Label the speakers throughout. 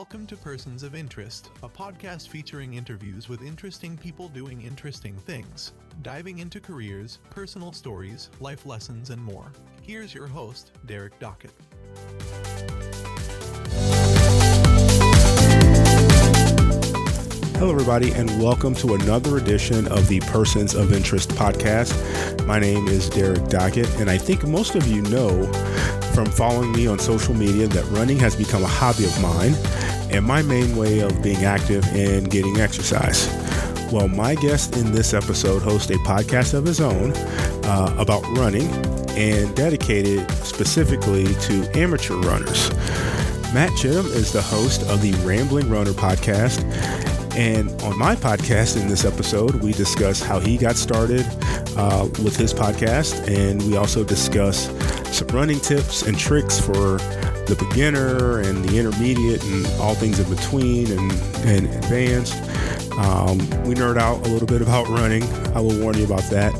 Speaker 1: Welcome to Persons of Interest, a podcast featuring interviews with interesting people doing interesting things, diving into careers, personal stories, life lessons, and more. Here's your host, Derrick Dockett.
Speaker 2: Hello, everybody, and welcome to another edition of the Persons of Interest podcast. My name is Derrick Dockett, and I think most of you know from following me on social media that running has become a hobby of mine and my main way of being active and getting exercise. Well, my guest in this episode hosts a podcast of his own about running and dedicated specifically to amateur runners. Matt Chittim is the host of the Rambling Runner podcast. And on my podcast in this episode, we discuss how he got started with his podcast. And we also discuss some running tips and tricks for the beginner and the intermediate and all things in between and advanced. We nerd out a little bit about running. I will warn you about that.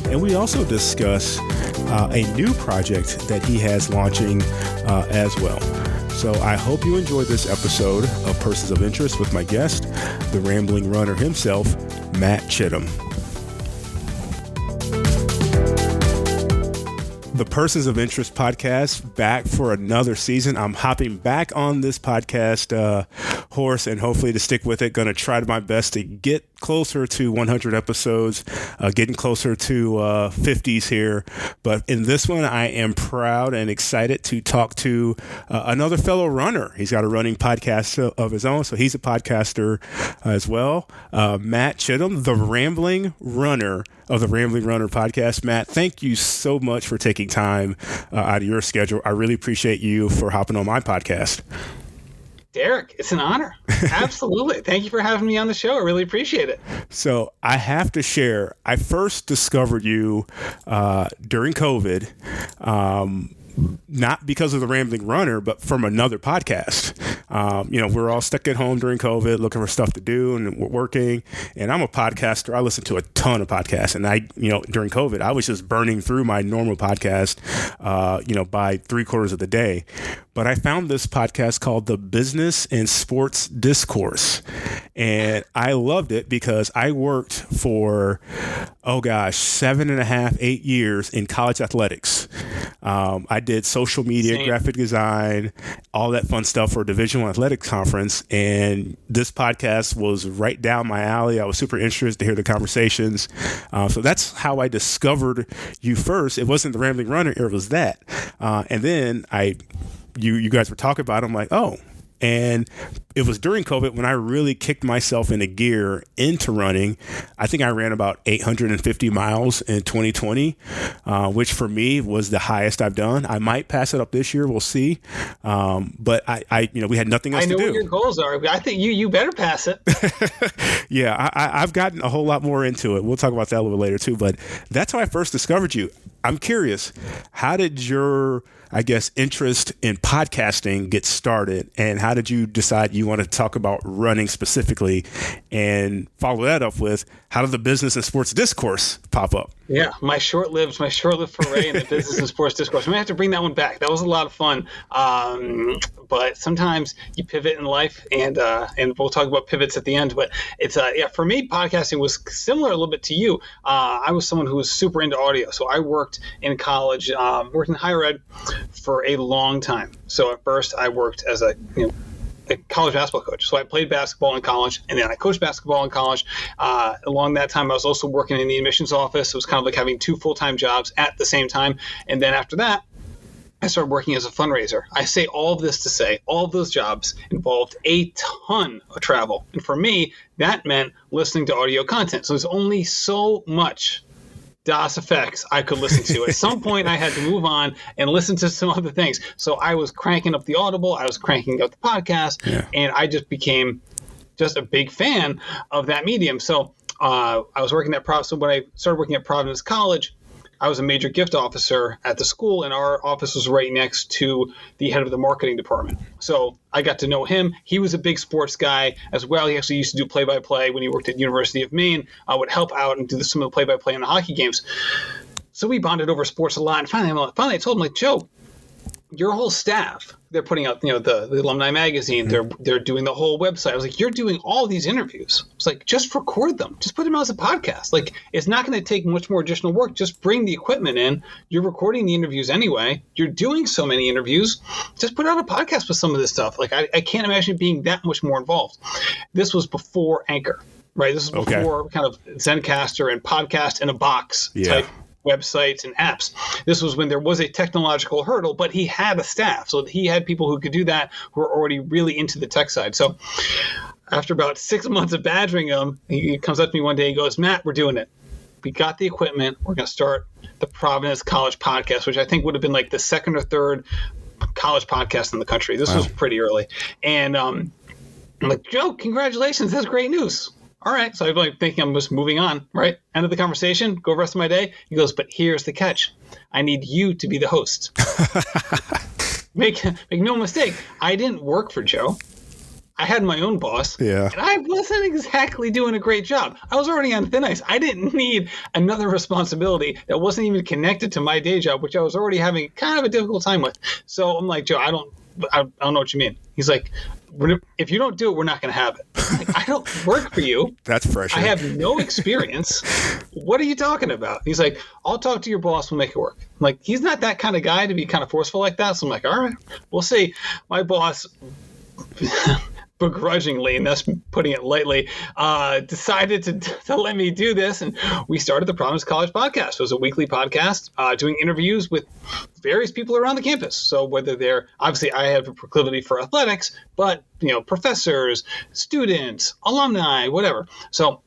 Speaker 2: And we also discuss a new project that he has launching as well. So I hope you enjoyed this episode of Persons of Interest with my guest, the Rambling Runner himself, Matt Chittim. The Persons of Interest podcast back for another season. I'm hopping back on this podcast horse and hopefully to stick with it. Going to try my best to get closer to 100 episodes, getting closer to 50s here. But in this one, I am proud and excited to talk to another fellow runner. He's got a running podcast of his own, so he's a podcaster as well. Matt Chittim, the Rambling Runner of the Rambling Runner podcast. Matt, thank you so much for taking time out of your schedule. I really appreciate you for hopping on my podcast.
Speaker 3: Derrick, it's an honor. Absolutely. Thank you for having me on the show. I really appreciate it.
Speaker 2: So I have to share, I first discovered you during COVID, not because of the Rambling Runner, but from another podcast. We're all stuck at home during COVID looking for stuff to do and we're working. And I'm a podcaster. I listen to a ton of podcasts. And during COVID, I was just burning through my normal podcast, by 3/4 of the day. But I found this podcast called the Business and Sports Discourse. And I loved it because I worked for, 7.5, 8 years in college athletics. I did social media, graphic design, all that fun stuff for a Division I athletics conference. And this podcast was right down my alley. I was super interested to hear the conversations. So that's how I discovered you first. It wasn't the Rambling Runner, it was that. And then you guys were talking about it. I'm like, oh. And it was during COVID when I really kicked myself into gear into running. I think I ran about 850 miles in 2020, which for me was the highest I've done. I might pass it up this year. We'll see. But we had nothing else to do.
Speaker 3: I know what your goals are. I think you better pass it.
Speaker 2: Yeah, I've gotten a whole lot more into it. We'll talk about that a little later too. But that's how I first discovered you. I'm curious, how did your interest in podcasting get started, and how did you decide you want to talk about running specifically, and follow that up with how did the Business and Sports Discourse pop up?
Speaker 3: Yeah, my short-lived foray in the Business and Sports Discourse. We may have to bring that one back. That was a lot of fun. But sometimes you pivot in life, and we'll talk about pivots at the end. But it's for me, podcasting was similar a little bit to you. I was someone who was super into audio, so I worked in college, worked in higher ed for a long time. So at first, I worked as a college basketball coach. So I played basketball in college, and then I coached basketball in college. Along that time, I was also working in the admissions office. It was kind of like having two full-time jobs at the same time. And then after that, I started working as a fundraiser. I say all of this to say all of those jobs involved a ton of travel. And for me, that meant listening to audio content. So there's only so much DOS effects I could listen to. At some point, I had to move on and listen to some other things. So I was cranking up the Audible, I was cranking up the podcast, and I just became just a big fan of that medium. So I was working at So when I started working at Providence College, I was a major gift officer at the school, and our office was right next to the head of the marketing department. So I got to know him. He was a big sports guy as well. He actually used to do play-by-play when he worked at University of Maine. I would help out and do some of the play-by-play in the hockey games. So we bonded over sports a lot. And finally I told him, Joe, your whole staff, they're putting out, the alumni magazine, they're doing the whole website. I was like, you're doing all these interviews. It's like, just record them. Just put them out as a podcast. Like, it's not going to take much more additional work. Just bring the equipment in. You're recording the interviews anyway. You're doing so many interviews. Just put out a podcast with some of this stuff. Like, I can't imagine being that much more involved. This was before Anchor, right? This was before kind of Zencaster and podcast in a box type websites and apps. This was when there was a technological hurdle, but he had a staff. So he had people who could do that who were already really into the tech side. So after about 6 months of badgering him, he comes up to me one day, he goes, Matt, we're doing it. We got the equipment. We're going to start the Providence College podcast, which I think would have been like the second or third college podcast in the country. This was pretty early. And I'm like, Joe, congratulations. That's great news. All right. So I'm like thinking I'm just moving on, right? End of the conversation, go the rest of my day. He goes, but here's the catch. I need you to be the host. Make no mistake. I didn't work for Joe. I had my own boss. Yeah. And I wasn't exactly doing a great job. I was already on thin ice. I didn't need another responsibility that wasn't even connected to my day job, which I was already having kind of a difficult time with. So I'm like, Joe, I don't know what you mean. He's like, if you don't do it, we're not going to have it. I'm like, I don't work for you.
Speaker 2: That's fresh.
Speaker 3: I have no experience. What are you talking about? He's like, I'll talk to your boss. We'll make it work. I'm like, he's not that kind of guy to be kind of forceful like that. So I'm like, all right, we'll see. My boss begrudgingly, and that's putting it lightly, decided to let me do this. And we started the Providence College podcast. It was a weekly podcast doing interviews with various people around the campus. So whether they're, obviously I have a proclivity for athletics, but professors, students, alumni, whatever. So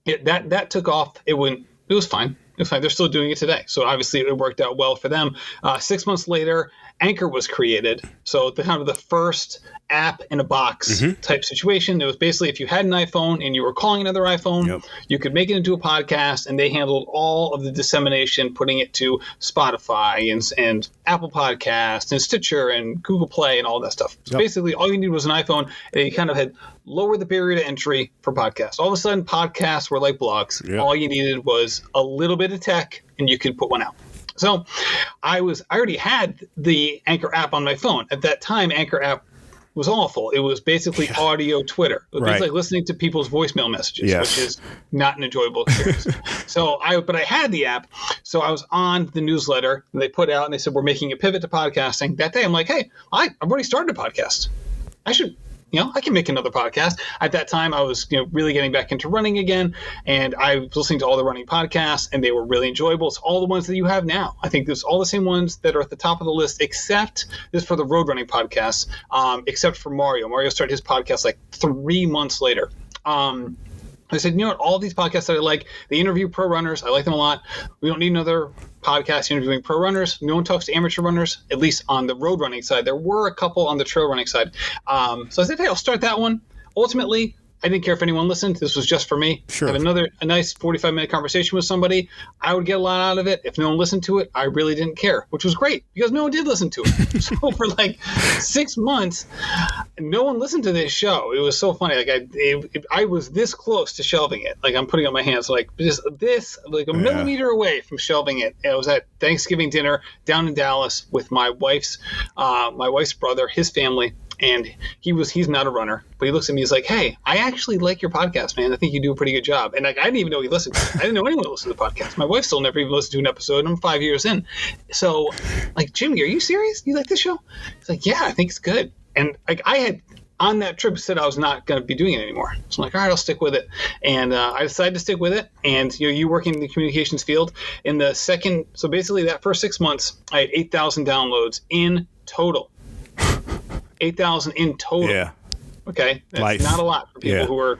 Speaker 3: that took off. It was fine. It was fine. They're still doing it today. So obviously it worked out well for them. 6 months later, Anchor was created. So the first app in a box type situation. It was basically if you had an iPhone and you were calling another iPhone, you could make it into a podcast, and they handled all of the dissemination, putting it to Spotify and Apple Podcasts and Stitcher and Google Play and all that stuff. So basically all you needed was an iPhone, and you kind of had lowered the barrier to entry for podcasts. All of a sudden, podcasts were like blogs. All you needed was a little bit of tech, and you could put one out. So I already had the Anchor app on my phone. At that time, Anchor app was awful. It was basically audio Twitter. It was like listening to people's voicemail messages, which is not an enjoyable experience. But I had the app. So I was on the newsletter, and they put out, and they said, we're making a pivot to podcasting. That day, I'm like, hey, I've already started a podcast. I can make another podcast. At that time, I was really getting back into running again, and I was listening to all the running podcasts, and they were really enjoyable. It's all the ones that you have now. I think there's all the same ones that are at the top of the list, except this for the road running podcasts, except for Mario. Mario started his podcast like 3 months later. I said, all these podcasts that I like, they interview pro runners. I like them a lot. We don't need another podcast interviewing pro runners. No one talks to amateur runners, at least on the road running side. There were a couple on the trail running side. So I said, hey, I'll start that one. Ultimately, I didn't care if anyone listened. This was just for me. Sure. Have a nice 45-minute conversation with somebody. I would get a lot out of it. If no one listened to it, I really didn't care, which was great because no one did listen to it. So for like 6 months, no one listened to this show. It was so funny. Like I was this close to shelving it. Like I'm putting up my hands like this like a millimeter away from shelving it. And I was at Thanksgiving dinner down in Dallas with my wife's brother, his family. And he's not a runner, but he looks at me, he's like, hey, I actually like your podcast, man. I think you do a pretty good job. And like, I didn't even know he listened to it. I didn't know anyone listened to the podcast. My wife still never even listened to an episode. I'm 5 years in. So like, Jimmy, are you serious? You like this show? He's like, yeah, I think it's good. And like I had on that trip said I was not going to be doing it anymore. So I'm like, all right, I'll stick with it. And I decided to stick with it. And you working in the communications field so basically that first 6 months, I had 8,000 downloads in total. 8,000 in total. Yeah. Okay. That's not a lot for people who are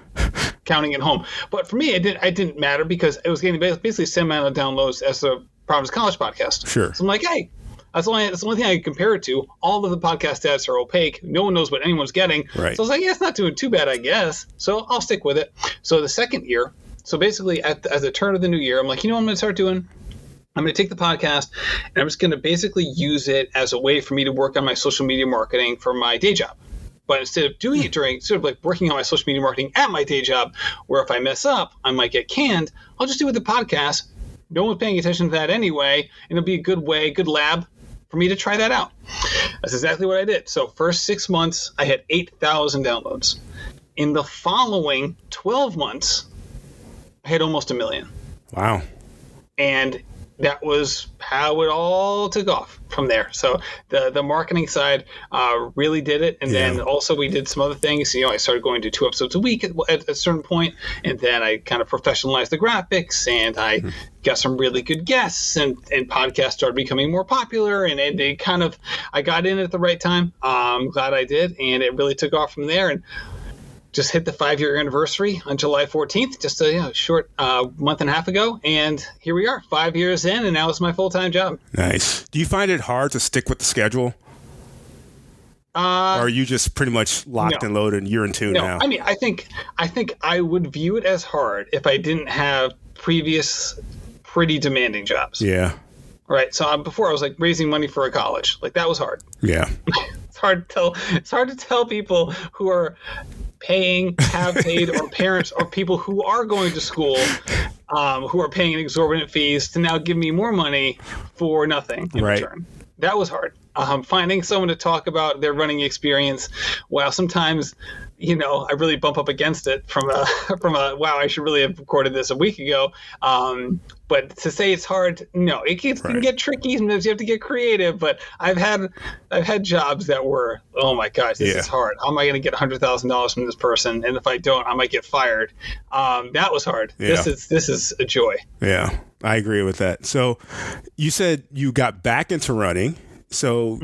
Speaker 3: counting at home. But for me, it didn't matter because it was getting basically the same amount of downloads as the Providence College podcast. Sure. So I'm like, hey, that's the only thing I can compare it to. All of the podcast stats are opaque. No one knows what anyone's getting. Right. So I was like, yeah, it's not doing too bad, I guess. So I'll stick with it. So the second year, so basically at the turn of the new year, I'm like, what I'm going to start doing? I'm going to take the podcast and I'm just going to basically use it as a way for me to work on my social media marketing for my day job. But instead of doing it sort of like working on my social media marketing at my day job, where if I mess up, I might get canned, I'll just do it with the podcast. No one's paying attention to that anyway. And it'll be a good lab for me to try that out. That's exactly what I did. So first 6 months, I had 8,000 downloads. In the following 12 months, I had almost 1 million.
Speaker 2: Wow.
Speaker 3: And that was how it all took off from there. So the marketing side really did it. And then also we did some other things. I started going to 2 episodes a week at a certain point, and then I kind of professionalized the graphics, and I got some really good guests, and podcasts started becoming more popular, and it kind of, I got in at the right time. I'm glad I did, and it really took off from there. And just hit the 5-year anniversary on July 14th, just a short month and a half ago. And here we are, 5 years in, and now it's my full-time job.
Speaker 2: Nice. Do you find it hard to stick with the schedule? Or are you just pretty much locked and loaded and you're in tune now?
Speaker 3: I mean, I think I would view it as hard if I didn't have previous pretty demanding jobs.
Speaker 2: Yeah.
Speaker 3: Right. So before I was like raising money for a college. Like that was hard.
Speaker 2: Yeah.
Speaker 3: It's hard to tell people who are have paid, or parents or people who are going to school, who are paying exorbitant fees, to now give me more money for nothing in return. That was hard. Finding someone to talk about their running experience, while sometimes, I really bump up against it from a wow, I should really have recorded this a week ago. But to say it's hard, no, it can get tricky. Sometimes you have to get creative. But I've had jobs that were, oh my gosh, this is hard. How am I going to get $100,000 from this person? And if I don't, I might get fired. That was hard. Yeah. This is a joy.
Speaker 2: Yeah, I agree with that. So you said you got back into running. So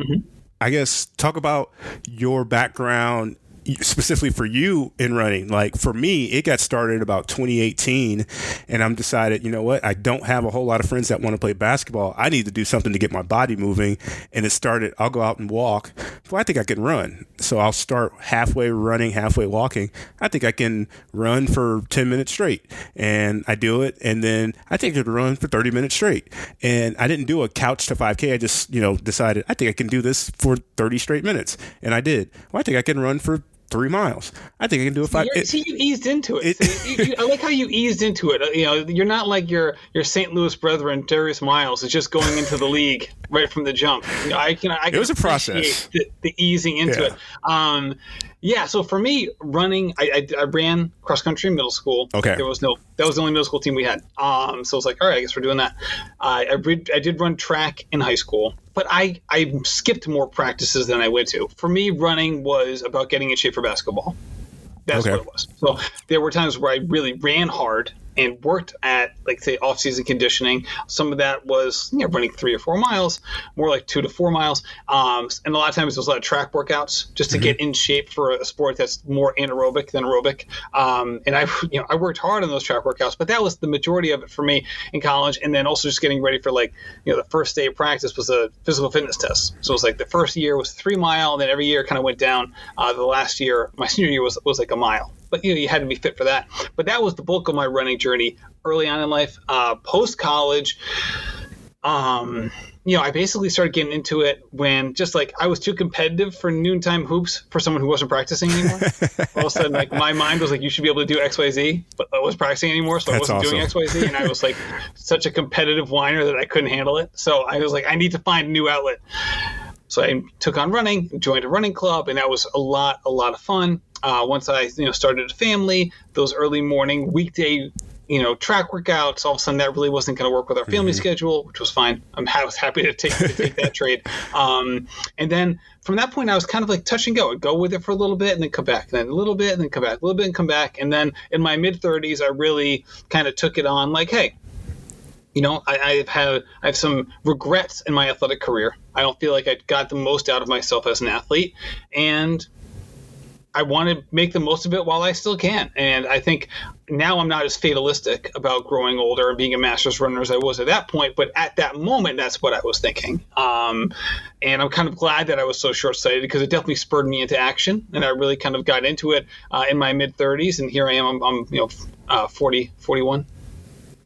Speaker 2: I guess talk about your background specifically for you in running. Like for me, it got started about 2018, and I'm decided, you know what? I don't have a whole lot of friends that want to play basketball. I need to do something to get my body moving. And it started, I'll go out and walk. Well, I think I can run. So I'll start halfway running, halfway walking. I think I can run for 10 minutes straight. And I do it. And then I think I could run for 30 minutes straight. And I didn't do a couch to 5K. I just, decided I think I can do this for 30 straight minutes. And I did. Well, I think I can run for 3 miles. I think I can do a 5.
Speaker 3: You eased into it. I like how you eased into it. You're not like your St. Louis brethren, Darius Miles, is just going into the league right from the jump. It was a process. The easing into it. So for me, running, I ran cross country in middle school.
Speaker 2: Okay.
Speaker 3: That was the only middle school team we had. So I was like, all right, I guess we're doing that. I did run track in high school, but I skipped more practices than I went to. For me, running was about getting in shape for basketball. That's what it was. So there were times where I really ran hard and worked at, like, say, off-season conditioning. Some of that was running 3 or 4 miles, more like 2 to 4 miles. And a lot of times there was a lot of track workouts just to get in shape for a sport that's more anaerobic than aerobic. And I worked hard on those track workouts, but that was the majority of it for me in college. And then also just getting ready for, the first day of practice was a physical fitness test. So it was like the first year was 3 mile, and then every year kind of went down. The last year, my senior year, was like a mile. But you had to be fit for that. But that was the bulk of my running journey early on in life. Post college, I basically started getting into it when I was too competitive for noontime hoops for someone who wasn't practicing anymore. All of a sudden, my mind was like, you should be able to do XYZ, but I wasn't practicing anymore, so I wasn't doing XYZ. And I was like such a competitive whiner that I couldn't handle it. So I was like, I need to find a new outlet. So I took on running, joined a running club, and that was a lot of fun. Once I started a family, those early morning weekday track workouts, all of a sudden that really wasn't going to work with our family schedule, which was fine. I was happy to take that trade. And then from that point, I was kind of like touch and go. I'd go with it for a little bit and then come back, and then a little bit and then come back, a little bit and come back. And then in my mid-30s, I really kind of took it on like, hey, I have some regrets in my athletic career. I don't feel like I got the most out of myself as an athlete, and I want to make the most of it while I still can. And I think now I'm not as fatalistic about growing older and being a master's runner as I was at that point. But at that moment, that's what I was thinking. And I'm kind of glad that I was so short-sighted, because it definitely spurred me into action. And I really kind of got into it in my mid-30s. And here I am. I'm 41.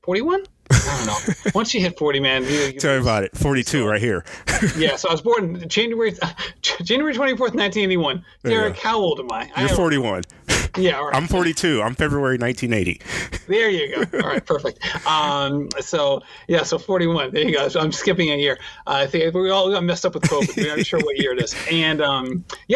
Speaker 3: 41? I don't know. Once you hit 40, man.
Speaker 2: Tell me about it. 42 right here.
Speaker 3: Yeah, so I was born January 24th, 1981. Derrick, how old am I?
Speaker 2: You're 41.
Speaker 3: Yeah, all right.
Speaker 2: I'm 42. I'm February 1980.
Speaker 3: There you go. All right, perfect. So 41. There you go. So I'm skipping a year. I think we all got messed up with COVID. We're not sure what year it is. And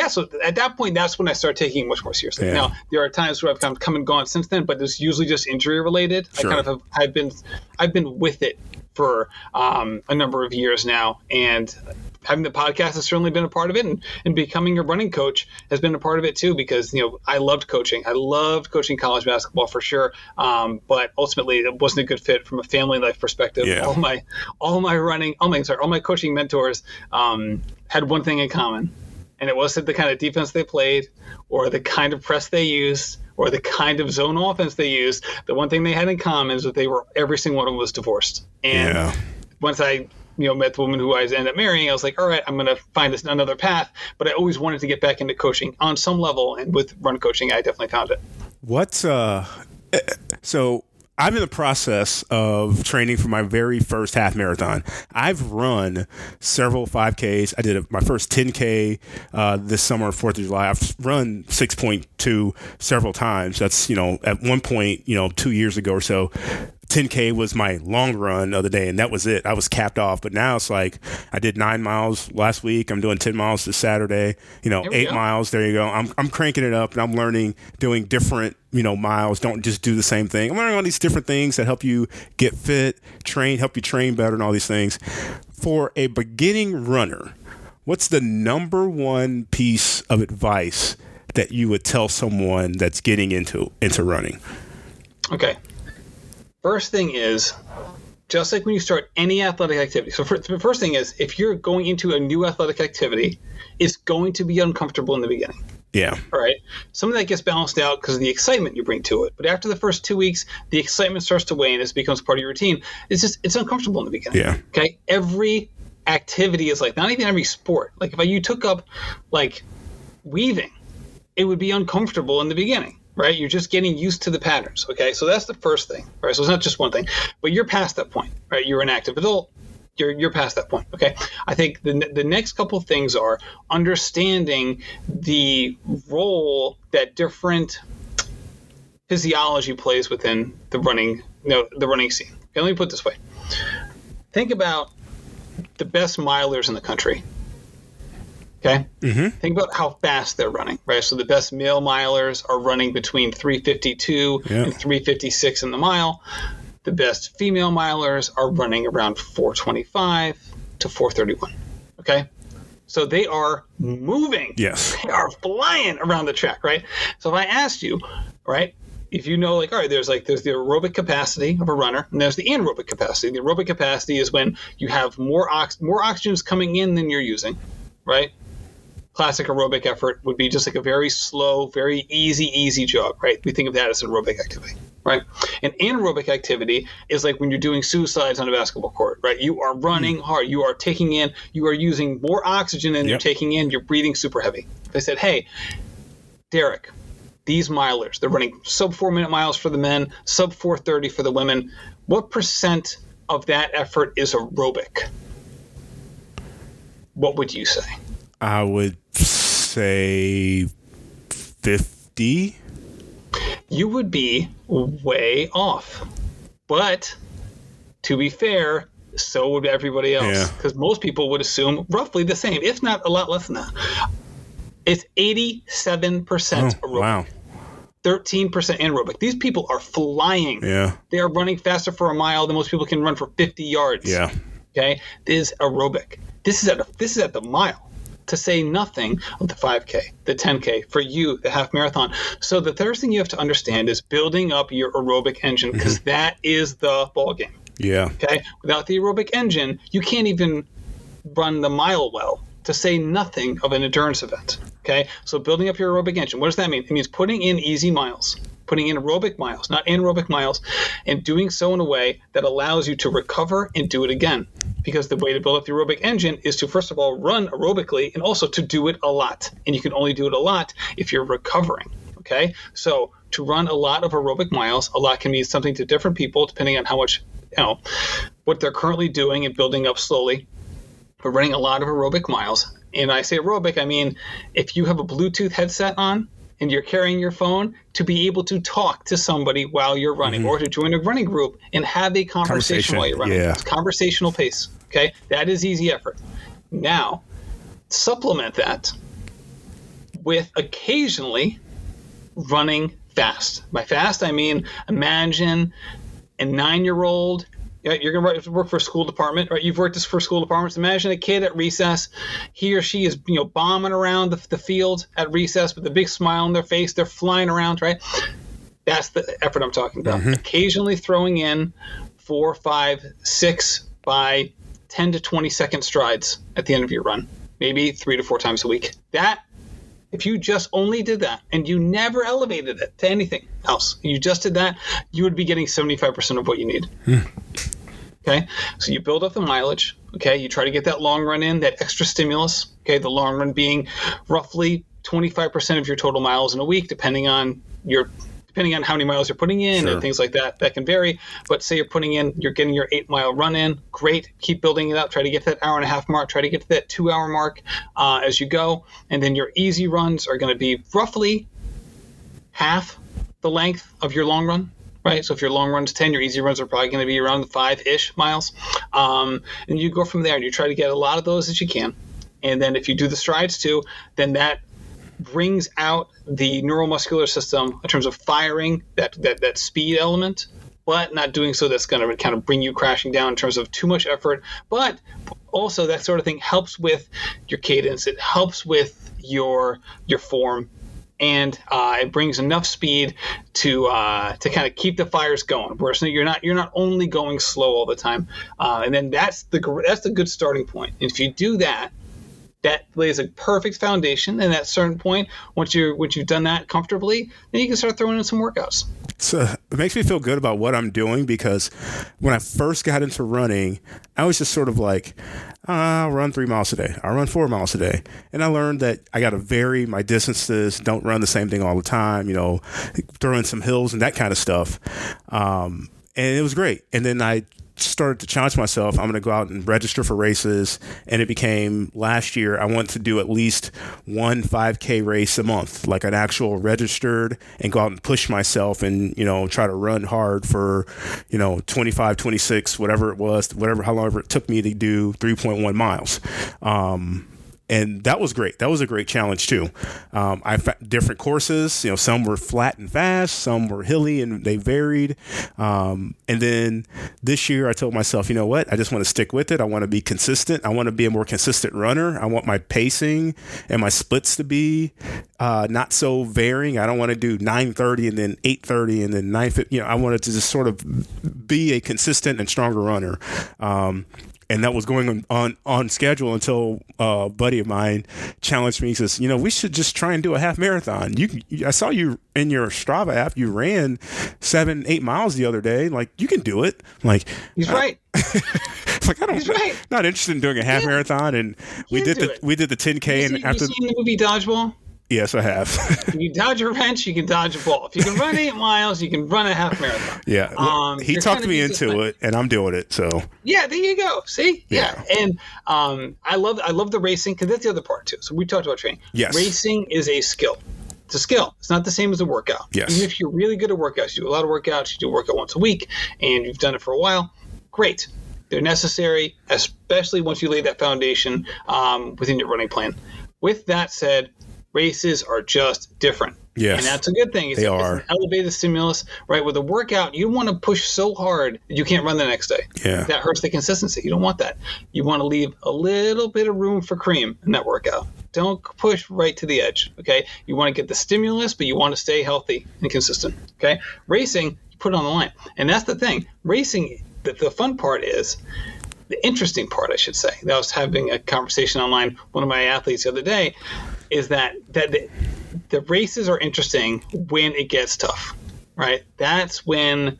Speaker 3: so at that point, that's when I started taking it much more seriously.
Speaker 2: Yeah.
Speaker 3: Now, there are times where I've come and gone since then, but it's usually just injury related.
Speaker 2: Sure.
Speaker 3: I've been with it for a number of years now, and having the podcast has certainly been a part of it, and becoming a running coach has been a part of it too, because I loved coaching. I loved coaching college basketball for sure, but ultimately it wasn't a good fit from a family life perspective.
Speaker 2: Yeah.
Speaker 3: All my coaching mentors had one thing in common, and it wasn't the kind of defense they played or the kind of press they used or the kind of zone offense they used. The one thing they had in common is that every single one of them was divorced. And once I met the woman who I ended up marrying, I was like, all right, I'm going to find another path. But I always wanted to get back into coaching on some level. And with run coaching, I definitely found it.
Speaker 2: So I'm in the process of training for my very first half marathon. I've run several 5Ks. I did my first 10K this summer, 4th of July. I've run 6.2 several times. That's, at one point, 2 years ago or so, 10K was my long run of the day, and that was it. I was capped off. But now it's like I did 9 miles last week. I'm doing 10 miles this Saturday, 8 miles. There you go. I'm cranking it up, and I'm learning, doing different, miles. Don't just do the same thing. I'm learning all these different things that help you get fit, help you train better and all these things. For a beginning runner, what's the number one piece of advice that you would tell someone that's getting into running?
Speaker 3: Okay. First thing is, just like when you start any athletic activity. So the first thing is, if you're going into a new athletic activity, it's going to be uncomfortable in the beginning.
Speaker 2: Yeah.
Speaker 3: All right. Some of that gets balanced out because of the excitement you bring to it. But after the first 2 weeks, the excitement starts to wane as it becomes part of your routine. It's uncomfortable in the beginning.
Speaker 2: Yeah.
Speaker 3: Okay. Every activity is like, not even every sport. Like if you took up like weaving, it would be uncomfortable in the beginning. Right? You're just getting used to the patterns. Okay. So that's the first thing. Right. So it's not just one thing, but you're past that point. Right. You're an active adult. You're past that point. Okay. I think the next couple of things are understanding the role that different physiology plays within the running scene. Okay, let me put it this way. Think about the best milers in the country. Okay.
Speaker 2: Mm-hmm.
Speaker 3: Think about how fast they're running, right? So the best male milers are running between 3:52 and 3:56 in the mile. The best female milers are running around 4:25 to 4:31. Okay. So they are moving.
Speaker 2: Yes.
Speaker 3: They are flying around the track, right? So if I asked you, right, if you know, like, all right, there's the aerobic capacity of a runner, and there's the anaerobic capacity. The aerobic capacity is when you have more oxygen is coming in than you're using, right? Classic aerobic effort would be just like a very slow, very easy jog, right? We think of that as aerobic activity, right? And anaerobic activity is like when you're doing suicides on a basketball court, right? You are running hard. You are using more oxygen than you're taking in. You're breathing super heavy. They said, hey, Derrick, these milers, they're running sub 4-minute miles for the men, sub 4:30 for the women. What percent of that effort is aerobic? What would you say?
Speaker 2: I would say 50.
Speaker 3: You would be way off. But to be fair, so would everybody else. Because most people would assume roughly the same, if not a lot less than that. It's 87% aerobic.
Speaker 2: Wow.
Speaker 3: 13% anaerobic. These people are flying.
Speaker 2: Yeah.
Speaker 3: They are running faster for a mile than most people can run for 50 yards.
Speaker 2: Yeah.
Speaker 3: Okay? This is aerobic. This is at the mile. To say nothing of the 5K, the 10K, for you, the half marathon. So the third thing you have to understand is building up your aerobic engine, because that is the ball game.
Speaker 2: Yeah.
Speaker 3: Okay. Without the aerobic engine, you can't even run the mile well, to say nothing of an endurance event. Okay. So building up your aerobic engine, what does that mean? It means putting in easy miles, putting in aerobic miles, not anaerobic miles, and doing so in a way that allows you to recover and do it again. Because the way to build up the aerobic engine is to, first of all, run aerobically, and also to do it a lot. And you can only do it a lot if you're recovering. Okay. So to run a lot of aerobic miles, a lot can mean something to different people depending on how much, what they're currently doing and building up slowly. But running a lot of aerobic miles, and I say aerobic, I mean, if you have a Bluetooth headset on and you're carrying your phone, to be able to talk to somebody while you're running, or to join a running group and have a conversation while you're running.
Speaker 2: Yeah.
Speaker 3: It's conversational pace. Okay. That is easy effort. Now, supplement that with occasionally running fast. By fast, I mean, imagine a 9-year-old. You're going to work for a school department, right? You've worked for school departments. Imagine a kid at recess. He or she is, bombing around the field at recess with a big smile on their face. They're flying around, right? That's the effort I'm talking about. Occasionally throwing in 4, 5, 6 by 10 to 20 second strides at the end of your run, maybe 3 to 4 times a week. That, if you just only did that and you never elevated it to anything else, you just did that, you would be getting 75% of what you need. Okay, so you build up the mileage. Okay, you try to get that long run in, that extra stimulus. Okay, the long run being roughly 25% of your total miles in a week, depending on how many miles you're putting in and things like that. That can vary. But say you're getting your 8-mile run in. Great. Keep building it up. Try to get to that 1.5-hour mark. Try to get to that 2-hour mark as you go. And then your easy runs are going to be roughly half the length of your long run. Right, so if your long run's 10, your easy runs are probably going to be around 5-ish miles. And you go from there and you try to get a lot of those as you can. And then if you do the strides too, then that brings out the neuromuscular system in terms of firing that speed element, but not doing so that's going to kind of bring you crashing down in terms of too much effort. But also that sort of thing helps with your cadence. It helps with your form. And it brings enough speed to kind of keep the fires going. Whereas you're not only going slow all the time. And then that's the good starting point. And if you do that, that lays a perfect foundation. And at a certain point, once you've done that comfortably, then you can start throwing in some workouts.
Speaker 2: So it makes me feel good about what I'm doing, because when I first got into running, I was just sort of like, I'll run 3 miles a day. I'll run 4 miles a day. And I learned that I got to vary my distances, don't run the same thing all the time, throw in some hills and that kind of stuff. And it was great. And then I started to challenge myself. I'm going to go out and register for races. And it became last year, I want to do at least one 5K race a month, like an actual registered, and go out and push myself and, try to run hard for, 25, 26, whatever it was, however it took me to do 3.1 miles. And that was great. That was a great challenge too. I found different courses, some were flat and fast, some were hilly, and they varied. And then this year I told myself, you know what? I just want to stick with it. I want to be consistent. I want to be a more consistent runner. I want my pacing and my splits to be not so varying. I don't want to do 9:30 and then 8:30 and then 9:50. I wanted to just sort of be a consistent and stronger runner. And that was going on schedule until a buddy of mine challenged me. He says, we should just try and do a half marathon. I saw you in your Strava app. You ran 7-8 miles the other day. Like, you can do it. I'm like,
Speaker 3: he's right.
Speaker 2: It's like, not interested in doing a half marathon. And we did the 10K.
Speaker 3: You seen the movie Dodgeball?
Speaker 2: Yes, I have.
Speaker 3: If you dodge a wrench, you can dodge a ball. If you can run 8 miles, you can run a half marathon.
Speaker 2: Yeah. He talked me into it, and I'm doing it. So
Speaker 3: yeah, there you go. See, yeah. And I love the racing, because that's the other part too. So we talked about training.
Speaker 2: Yes.
Speaker 3: Racing is a skill. It's a skill. It's not the same as a workout.
Speaker 2: Yes.
Speaker 3: Even if you're really good at workouts, you do a lot of workouts. You do a workout once a week, and you've done it for a while. Great. They're necessary, especially once you lay that foundation within your running plan. With that said, races are just different.
Speaker 2: Yes.
Speaker 3: And that's a good thing. It's an elevated stimulus, right? With a workout, you don't want to push so hard that you can't run the next day.
Speaker 2: Yeah.
Speaker 3: That hurts the consistency. You don't want that. You want to leave a little bit of room for cream in that workout. Don't push right to the edge, okay? You want to get the stimulus, but you want to stay healthy and consistent, okay? Racing, you put it on the line. And that's the thing. Racing, the fun part is, the interesting part, I should say, that I was having a conversation online with one of my athletes the other day, is that the races are interesting when it gets tough, right? That's when,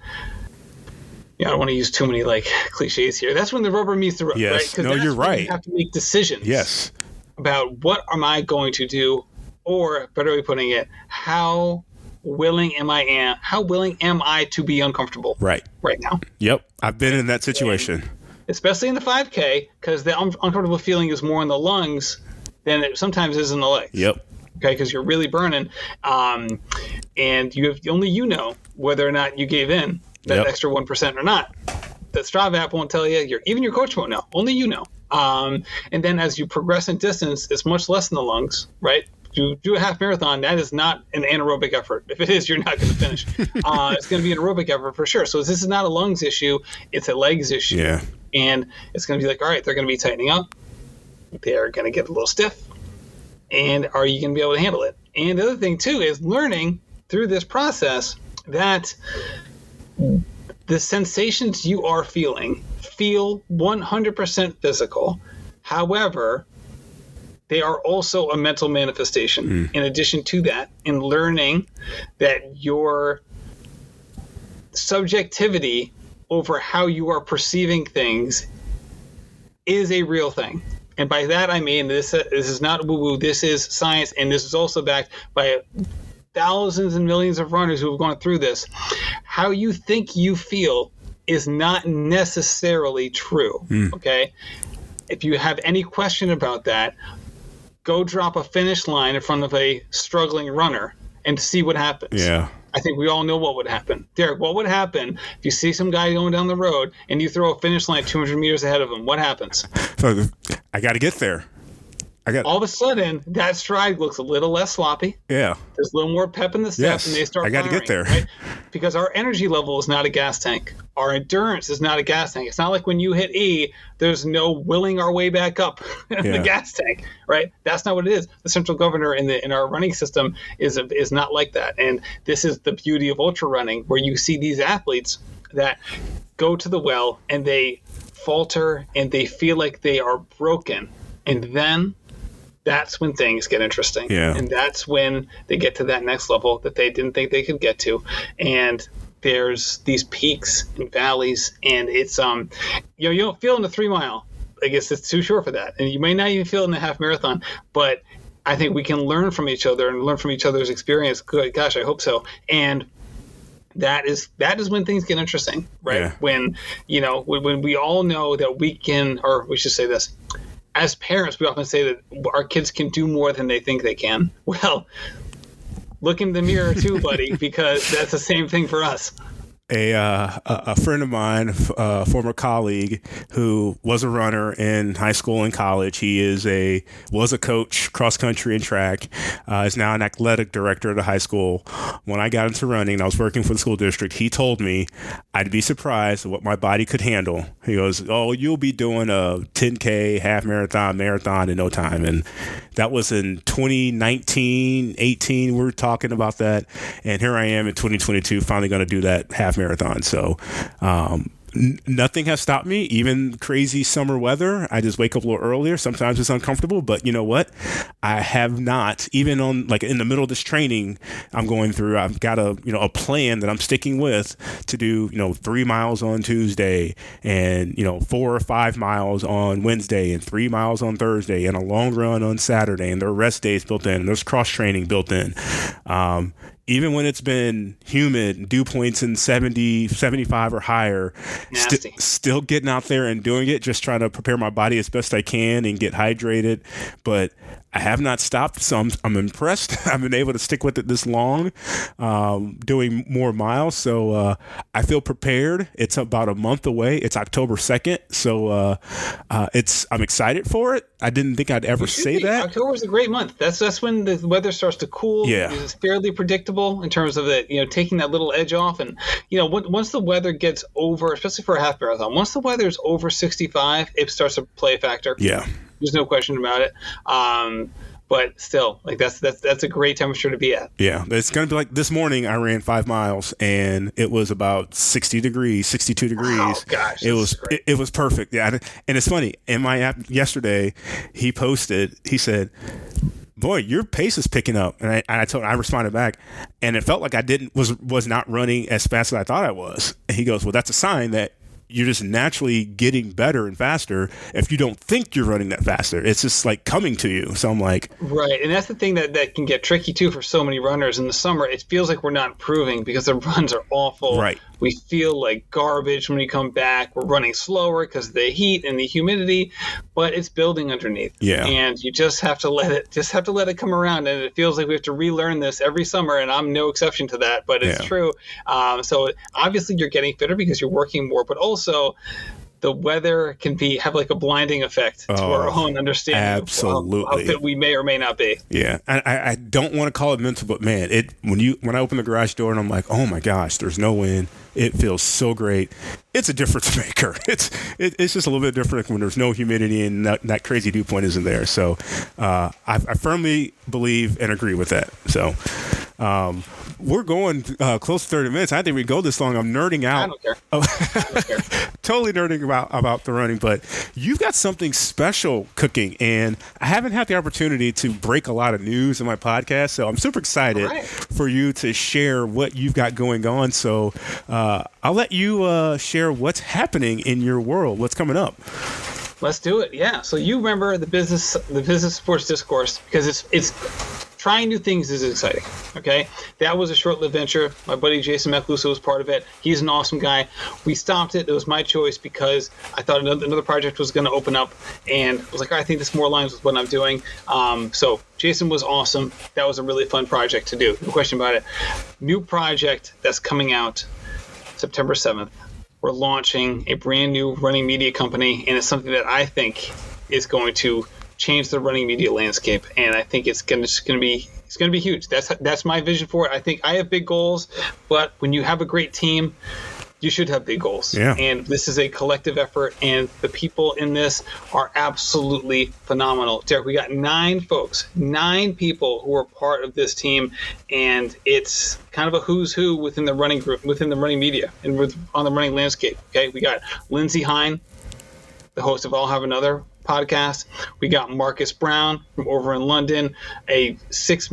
Speaker 3: I don't want to use too many cliches here. That's when the rubber meets the road,
Speaker 2: yes.
Speaker 3: right? Because
Speaker 2: no, you're right.
Speaker 3: You have to make decisions.
Speaker 2: Yes.
Speaker 3: About what am I going to do, or better way of putting it, how willing am I to be uncomfortable right now?
Speaker 2: Yep, I've been in that situation.
Speaker 3: Especially in the 5K, because the uncomfortable feeling is more in the lungs than it sometimes is in the legs.
Speaker 2: Yep.
Speaker 3: okay, because you're really burning, and only you know whether or not you gave in that extra 1% or not. The Strava app won't tell you. Even your coach won't know. Only you know. And then as you progress in distance, it's much less in the lungs, right? You do a half marathon, that is not an anaerobic effort. If it is, you're not going to finish. It's going to be an aerobic effort for sure. So this is not a lungs issue. It's a legs issue.
Speaker 2: Yeah.
Speaker 3: And it's going to be like, all right, they're going to be tightening up. They're going to get a little stiff. And are you going to be able to handle it? And the other thing, too, is learning through this process that the sensations you are feeling feel 100% physical. However, they are also a mental manifestation. In addition to that, in learning that your subjectivity over how you are perceiving things is a real thing. And by that, I mean, this is not woo-woo. This is science, and this is also backed by thousands and millions of runners who have gone through this. How you think you feel is not necessarily true, okay? If you have any question about that, go drop a finish line in front of a struggling runner and see what happens.
Speaker 2: Yeah.
Speaker 3: I think we all know what would happen. Derrick, what would happen if you see some guy going down the road and you throw a finish line 200 meters ahead of him? What happens?
Speaker 2: So I got to get there.
Speaker 3: All of a sudden, that stride looks a little less sloppy.
Speaker 2: Yeah.
Speaker 3: There's a little more pep in the steps, and they start
Speaker 2: I got to get there.
Speaker 3: Right? Because our energy level is not a gas tank. Our endurance is not a gas tank. It's not like when you hit E, there's no willing our way back up in the gas tank, right? That's not what it is. The central governor in our running system is not like that. And this is the beauty of ultra running, where you see these athletes that go to the well and they falter and they feel like they are broken. And then that's when things get interesting.
Speaker 2: Yeah.
Speaker 3: And that's when they get to that next level that they didn't think they could get to. And there's these peaks and valleys, and it's you don't feel in the 3 mile. I guess it's too short for that. And you may not even feel in the half marathon, but I think we can learn from each other and learn from each other's experience. Good gosh, I hope so. And that is when things get interesting, right?
Speaker 2: Yeah.
Speaker 3: When when we all know that we can, or we should say this, as parents, we often say that our kids can do more than they think they can. Well, look in the mirror too, buddy, because that's the same thing for us.
Speaker 2: A friend of mine, a former colleague who was a runner in high school and college. He was a coach, cross country and track, is now an athletic director at a high school. When I got into running, I was working for the school district. He told me I'd be surprised at what my body could handle. He goes, "Oh, you'll be doing a 10K, half marathon in no time." And that was in 2019, 18. We were talking about that. And here I am in 2022, finally going to do that half marathon. So nothing has stopped me, even crazy summer weather. I just wake up a little earlier. Sometimes it's uncomfortable, but you know what? I have not, even on like in the middle of this training I'm going through, I've got a plan that I'm sticking with to do, 3 miles on Tuesday and, 4 or 5 miles on Wednesday and 3 miles on Thursday and a long run on Saturday. And there are rest days built in. There's cross training built in. Even when it's been humid, dew points in 70, 75 or higher, still getting out there and doing it, just trying to prepare my body as best I can and get hydrated. But I have not stopped, so I'm impressed. I've been able to stick with it this long, doing more miles. So I feel prepared. It's about a month away. It's October 2nd. So I'm excited for it. I didn't think I'd ever say that.
Speaker 3: October is a great month. That's when the weather starts to cool.
Speaker 2: Yeah.
Speaker 3: It's fairly predictable in terms of it, taking that little edge off. And, once the weather gets over, especially for a half marathon, once the weather is over 65, it starts to play a factor.
Speaker 2: Yeah.
Speaker 3: There's no question about it. But still, like that's a great temperature to be at.
Speaker 2: Yeah, it's going to be like this morning. I ran 5 miles and it was about 60 degrees, 62 degrees.
Speaker 3: Oh gosh,
Speaker 2: it was perfect. Yeah, and it's funny. In my app yesterday, he said, "Boy, your pace is picking up." And I responded back, and it felt like I was not running as fast as I thought I was. And he goes, "Well, that's a sign that you're just naturally getting better and faster if you don't think you're running that faster. It's just like coming to you. So I'm like,
Speaker 3: right. And that's the thing that can get tricky too for so many runners in the summer. It feels like we're not improving because the runs are awful.
Speaker 2: Right.
Speaker 3: We feel like garbage when we come back. We're running slower because of the heat and the humidity, but it's building underneath.
Speaker 2: Yeah.
Speaker 3: And you just have to let it come around. And it feels like we have to relearn this every summer, and I'm no exception to that, but it's true. So obviously you're getting fitter because you're working more, but also the weather can have like a blinding effect to our own understanding
Speaker 2: absolutely.
Speaker 3: of how fit we may or may not be.
Speaker 2: Yeah. I don't want to call it mental, but man, when I open the garage door and I'm like, oh my gosh, there's no wind. It feels so great. It's a difference maker. It's just a little bit different when there's no humidity and that crazy dew point isn't there. So I firmly believe and agree with that. So we're going close to 30 minutes. I think we go this long. I'm nerding out.
Speaker 3: I don't care. I don't care.
Speaker 2: Totally nerding about the running, but you've got something special cooking, and I haven't had the opportunity to break a lot of news in my podcast, so I'm super excited for you to share what you've got going on. So I'll let you share what's happening in your world, what's coming up.
Speaker 3: Let's do it. Yeah. So you remember the business sports discourse, because it's trying new things is exciting. Okay. That was a short-lived venture. My buddy Jason Meklusa was part of it. He's an awesome guy. We stopped it. It was my choice because I thought another project was going to open up, and I was like, I think this more aligns with what I'm doing. So Jason was awesome. That was a really fun project to do. No question about it. New project that's coming out September 7th. We're launching a brand new running media company, and it's something that I think is going to change the running media landscape. And I think it's going to be huge. That's my vision for it. I think I have big goals, but when you have a great team, you should have big goals.
Speaker 2: Yeah.
Speaker 3: And this is a collective effort, and the people in this are absolutely phenomenal. Derrick, we got 9 people who are part of this team, and it's kind of a who's who within the running group, within the running media, and on the running landscape. Okay, we got Lindsey Hine, the host of I'll Have Another podcast. We got Marcus Brown from over in London, a 6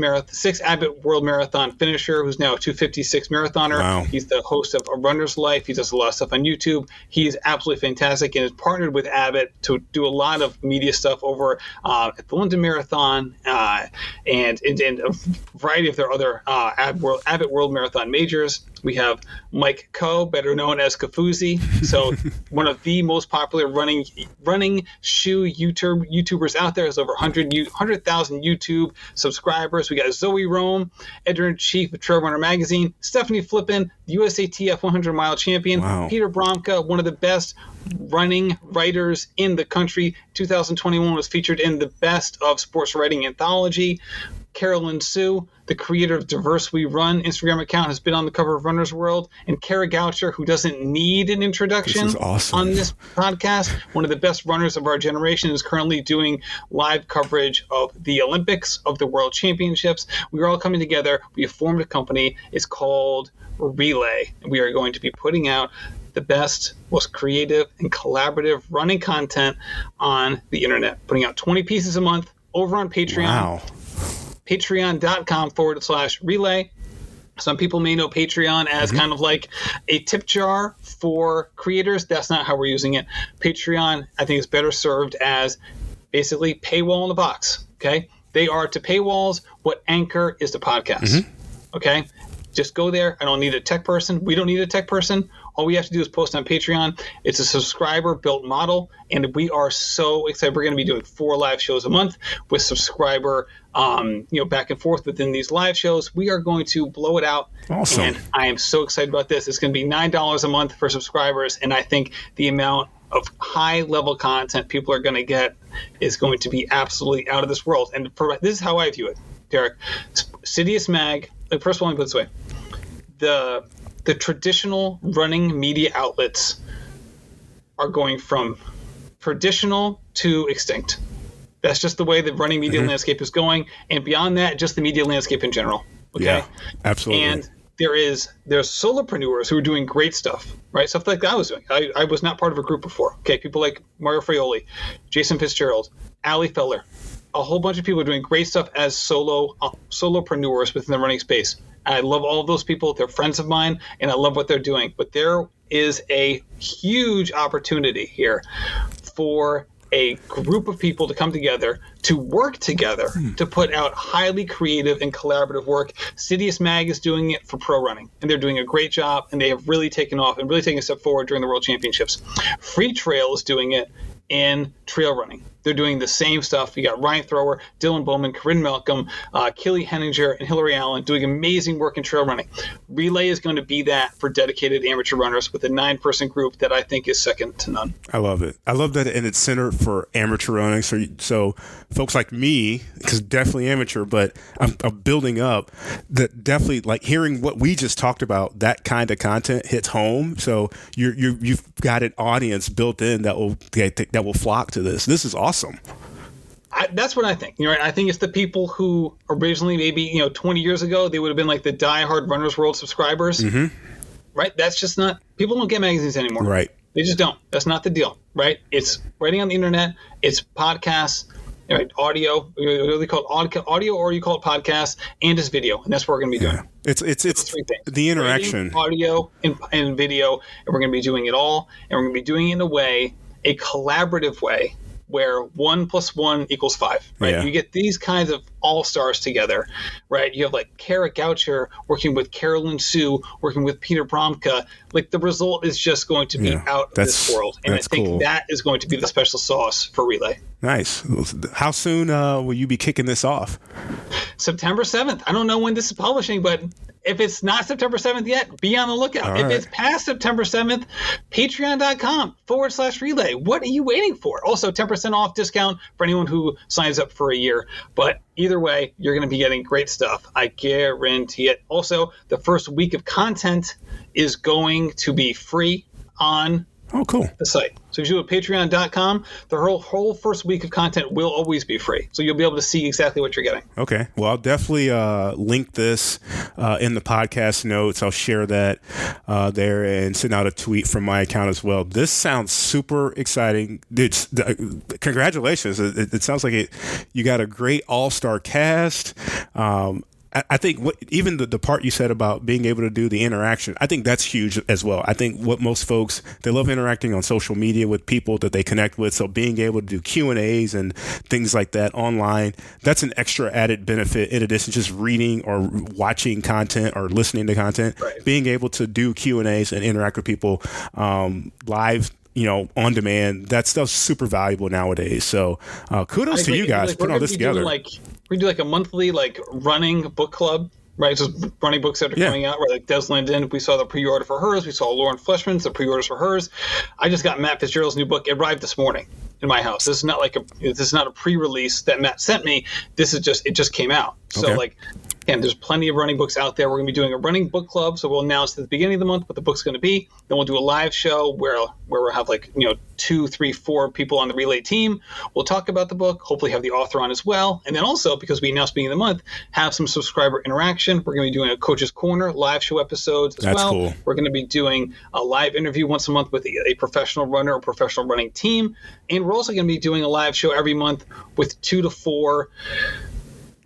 Speaker 3: Abbott World Marathon finisher who's now a 256 marathoner.
Speaker 2: Wow.
Speaker 3: He's the host of A Runner's Life. He does a lot of stuff on YouTube. He's absolutely fantastic and has partnered with Abbott to do a lot of media stuff over at the London Marathon and a variety of their other Abbott World Marathon majors. We have Mike Coe, better known as Kafuzi. So one of the most popular running shoe YouTubers out there. Has over 100,000 YouTube subscribers. We got Zoe Rome, editor-in-chief of Trail Runner Magazine. Stephanie Flippin, the USATF 100-mile champion.
Speaker 2: Wow.
Speaker 3: Peter Bromka, one of the best running writers in the country. 2021 was featured in the Best of Sports Writing Anthology. Carolyn Sue, the creator of Diverse We Run Instagram account, has been on the cover of Runner's World. And Kara Goucher, who doesn't need an introduction on this podcast, one of the best runners of our generation, is currently doing live coverage of the Olympics, of the World Championships. We are all coming together. We have formed a company. It's called Relay. And we are going to be putting out the best, most creative, and collaborative running content on the internet. Putting out 20 pieces a month over on Patreon.
Speaker 2: Wow.
Speaker 3: Patreon.com/relay. Some people may know Patreon as kind of like a tip jar for creators. That's not how we're using it. Patreon, I think, is better served as basically paywall in the box. Okay. They are to paywalls what Anchor is to podcasts. Okay. Just go there. I don't need a tech person. We don't need a tech person. All we have to do is post on Patreon. It's a subscriber-built model, and we are so excited. We're going to be doing 4 live shows a month with subscriber, back and forth within these live shows. We are going to blow it out.
Speaker 2: Awesome.
Speaker 3: And I am so excited about this. It's going to be $9 a month for subscribers, and I think the amount of high-level content people are going to get is going to be absolutely out of this world. And this is how I view it, Derrick. Sidious Mag. First of all, let me put it this way. The traditional running media outlets are going from traditional to extinct. That's just the way the running media landscape is going. And beyond that, just the media landscape in general. Okay?
Speaker 2: Yeah, absolutely.
Speaker 3: And there's solopreneurs who are doing great stuff, right? Stuff like I was doing. I was not part of a group before. Okay, people like Mario Fraioli, Jason Fitzgerald, Ali Feller, a whole bunch of people are doing great stuff as solopreneurs within the running space. I love all of those people. They're friends of mine, and I love what they're doing. But they're is a huge opportunity here for a group of people to come together, to work together, to put out highly creative and collaborative work. Citius Mag is doing it for pro running, and they're doing a great job, and they have really taken off and really taken a step forward during the World Championships. Free Trail is doing it in trail running. They're doing the same stuff. You got Ryan Thrower, Dylan Bowman, Corinne Malcolm, Kelly Henninger, and Hillary Allen doing amazing work in trail running. Relay is going to be that for dedicated amateur runners with a 9-person group that I think is second to none.
Speaker 2: I love it. I love that, and it's centered for amateur running. So folks like me, because definitely amateur, but I'm building up. That definitely, like hearing what we just talked about, that kind of content hits home. So you've got an audience built in that will flock to this. This is awesome.
Speaker 3: That's what I think. Right? I think it's the people who originally, maybe 20 years ago, they would have been like the diehard Runners World subscribers. Mm-hmm. Right? That's just not. People don't get magazines anymore.
Speaker 2: Right.
Speaker 3: They just don't. That's not the deal. Right? It's writing on the internet. It's podcasts. Right? Audio. What they call it audio, or you call it podcasts, and it's video, and that's what we're going to be doing.
Speaker 2: It's
Speaker 3: three things:
Speaker 2: the interaction,
Speaker 3: writing, audio, and video, and we're going to be doing it all, and we're going to be doing it in a collaborative way, where 1 + 1 = 5, right?
Speaker 2: Yeah.
Speaker 3: You get these kinds of all-stars together, right? You have like Kara Goucher working with Carolyn Sue, working with Peter Bromka. Like the result is just going to be out of this world. And I think cool. That is going to be the special sauce for Relay.
Speaker 2: Nice. How soon will you be kicking this off?
Speaker 3: September 7th. I don't know when this is publishing, but if it's not September 7th yet, be on the lookout.
Speaker 2: All
Speaker 3: if
Speaker 2: right.
Speaker 3: it's past September 7th, patreon.com/relay. What are you waiting for? Also, 10% off discount for anyone who signs up for a year. But either way, you're going to be getting great stuff. I guarantee it. Also, the first week of content is going to be free on the site. So if you do it at patreon.com, the whole first week of content will always be free. So you'll be able to see exactly what you're getting.
Speaker 2: Okay. Well, I'll definitely link this in the podcast notes. I'll share that there and send out a tweet from my account as well. This sounds super exciting. Congratulations. It sounds like you got a great all-star cast. I think even the part you said about being able to do the interaction, I think that's huge as well. I think what most folks, they love interacting on social media with people that they connect with. So being able to do Q&As and things like that online, that's an extra added benefit in addition to just reading or watching content or listening to content.
Speaker 3: Right.
Speaker 2: Being able to do Q&As and interact with people live, on demand, that stuff's super valuable nowadays. So kudos to you guys putting all this together.
Speaker 3: We do like a monthly running book club, right? Just running books that are coming out. Right? Like Des Linden, we saw the pre-order for hers. We saw Lauren Fleshman's, the pre-orders for hers. I just got Matt Fitzgerald's new book. It arrived this morning in my house. This is not a pre-release that Matt sent me. It just came out. So and there's plenty of running books out there. We're going to be doing a running book club, so we'll announce at the beginning of the month what the book's going to be. Then we'll do a live show where we'll have 2, 3, 4 people on the Relay team. We'll talk about the book, hopefully have the author on as well. And then also, because we announced beginning of the month, have some subscriber interaction. We're going to be doing a Coach's Corner live show episodes as well. Cool. We're going to be doing a live interview once a month with a professional runner or professional running team. And we're also going to be doing a live show every month with 2 to 4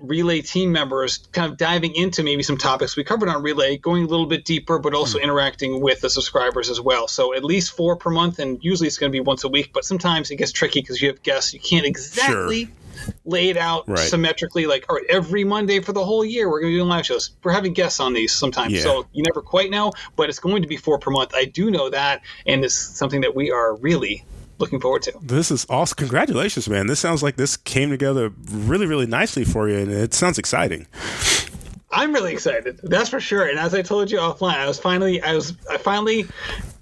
Speaker 3: Relay team members, kind of diving into maybe some topics we covered on Relay, going a little bit deeper, but also interacting with the subscribers as well. So at least 4 per month, and usually it's going to be once a week, but sometimes it gets tricky because you have guests. You can't exactly lay it out symmetrically, all right, every Monday for the whole year we're going to be doing live shows. We're having guests on these sometimes, so you never quite know, but it's going to be 4 per month. I do know that, and it's something that we are really looking forward to.
Speaker 2: This is awesome. Congratulations, man. This sounds like this came together really, really nicely for you, and it sounds exciting.
Speaker 3: I'm really excited. That's for sure. And as I told you offline, I finally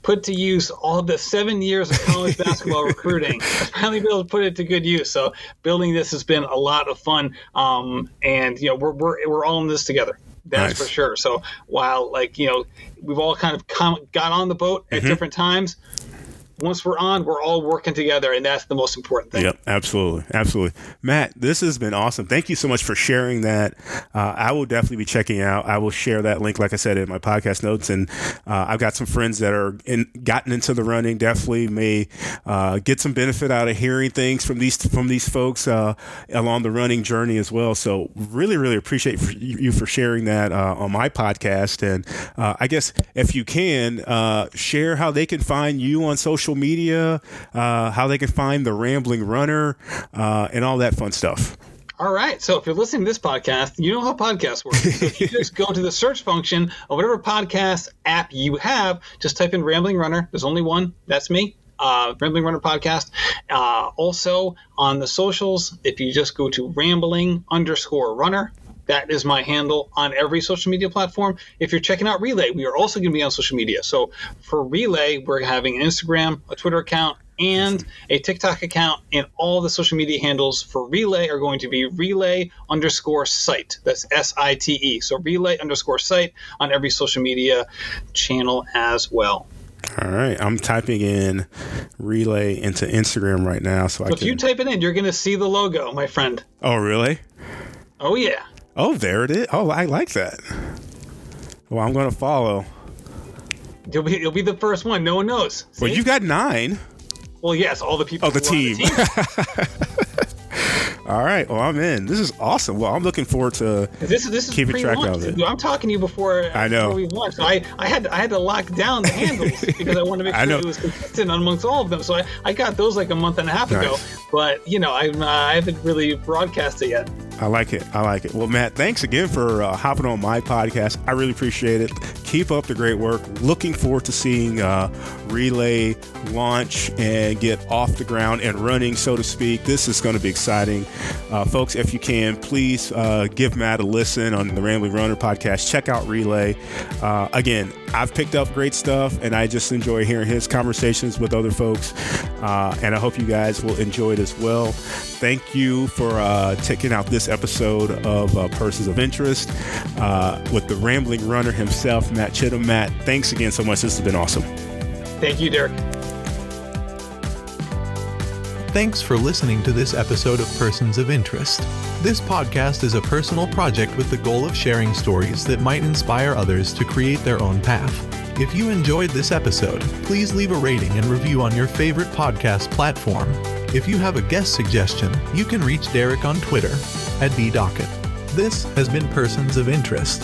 Speaker 3: put to use all the 7 years of college basketball recruiting. I finally be able to put it to good use. So building this has been a lot of fun. And we're all in this together. That's for sure. So while we've all kind of got on the boat at different times, once we're on, we're all working together, and that's the most important thing.
Speaker 2: Yep, absolutely. Matt, this has been awesome. Thank you so much for sharing that. I will definitely be checking out. I will share that link, like I said, in my podcast notes. And I've got some friends that are gotten into the running. Definitely may get some benefit out of hearing things from these folks along the running journey as well. So really appreciate you for sharing that on my podcast. And I guess if you can share how they can find you on social media, how they can find the Rambling Runner, and all that fun stuff.
Speaker 3: All right. So if you're listening to this podcast, you know how podcasts work. So if you just go to the search function of whatever podcast app you have, just type in Rambling Runner. There's only one. That's me. Rambling Runner Podcast. Also on the socials, if you just go to Rambling_Runner, that is my handle on every social media platform. If you're checking out Relay, we are also going to be on social media. So for Relay, we're having an Instagram, a Twitter account, and a TikTok account, and all the social media handles for Relay are going to be Relay_Site. That's SITE. So Relay_Site on every social media channel as well.
Speaker 2: All right. I'm typing in Relay into Instagram right now. So
Speaker 3: if you type it in, you're going to see the logo, my friend.
Speaker 2: Oh, really?
Speaker 3: Oh, yeah.
Speaker 2: Oh, there it is. Oh, I like that. Well, I'm going to follow.
Speaker 3: You'll be the first one. No one knows. See?
Speaker 2: Well, you got 9.
Speaker 3: Well, yes, all the people.
Speaker 2: Oh, the team. All right. Well, I'm in. This is awesome. Well, I'm looking forward to keeping track of it.
Speaker 3: I'm talking to you before we launched. So I had to lock down the handles because I wanted to make sure it was consistent amongst all of them. So I got those like a month and a half ago. But, I haven't really broadcast it yet.
Speaker 2: I like it. Well, Matt, thanks again for hopping on my podcast. I really appreciate it. Keep up the great work. Looking forward to seeing Relay launch and get off the ground and running, so to speak. This is going to be exciting. Folks, if you can, please give Matt a listen on the Rambling Runner podcast. Check out Relay. Again, I've picked up great stuff, and I just enjoy hearing his conversations with other folks. And I hope you guys will enjoy it as well. Thank you for checking out this episode of Persons of Interest with the Rambling Runner himself, Matt Chittim. Matt, thanks again so much. This has been awesome.
Speaker 3: Thank you, Derrick.
Speaker 1: Thanks for listening to this episode of Persons of Interest. This podcast is a personal project with the goal of sharing stories that might inspire others to create their own path. If you enjoyed this episode, please leave a rating and review on your favorite podcast platform. If you have a guest suggestion, you can reach Derrick on Twitter @bdocket. This has been Persons of Interest.